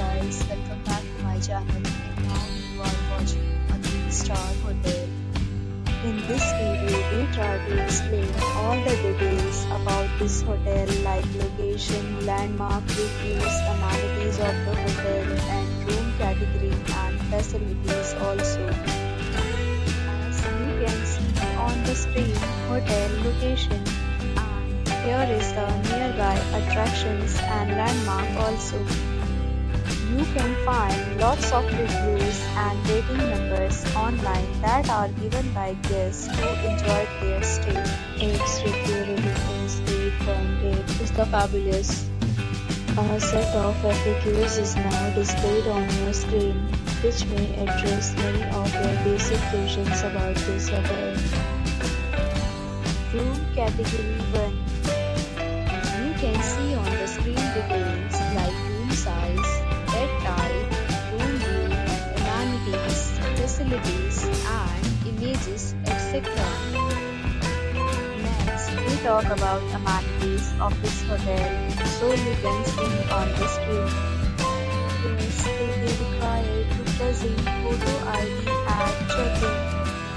guys, welcome back to my channel, and now you are watching a 3-star hotel. In this video, we try to explain all the details about this hotel like location, landmark, reviews, amenities of the hotel and room category and facilities also. As you can see on the screen, hotel location, and here is the nearby attractions and landmark also. You can find lots of reviews and rating numbers online that are given by guests who enjoyed their stay. Its review rating is 8.8 is the fabulous. A set of FAQs is now displayed on your screen, which may address many of your basic questions about this hotel. Room Category 1. You can see on the screen details like room size, bed type, room view, amenities, facilities, and images, etc. Next, we talk about amenities of this hotel, so you can see on the screen. Guests will be required to present photo ID at check-in.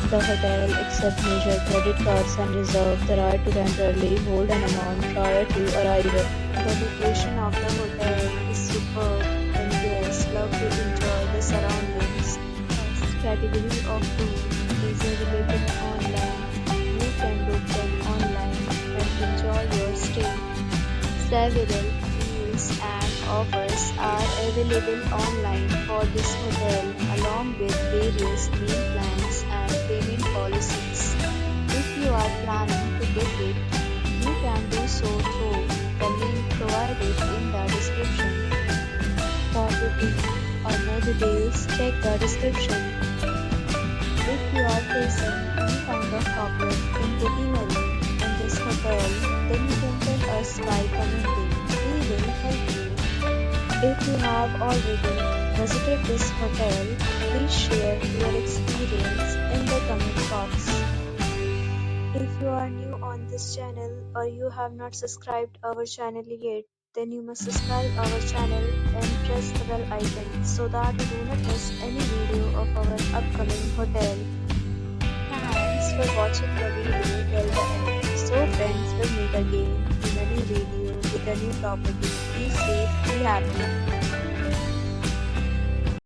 The hotel accepts major credit cards and reserves the right to temporarily hold an amount prior to arrival. The location of the hotel is superb and guests love to enjoy the surroundings. First category of room is available online. You can book them online and enjoy your stay. Several deals and offers are available online for this hotel along with various meal plans and payment policies. If you are planning to book it, you can do so through the link provided in the description. For booking or more details, check the description. If you are facing any kind of problem in booking a room in this hotel, then you can tell us by commenting. We will help you. If you have already visited this hotel, please share your experience in the comment box. If you are new on this channel or you have not subscribed our channel yet, then you must subscribe our channel and press the bell icon so that you do not miss any video of our upcoming hotel. Thanks for watching the video till the end. So friends, will meet again in a new video with a new property. Be safe, be happy.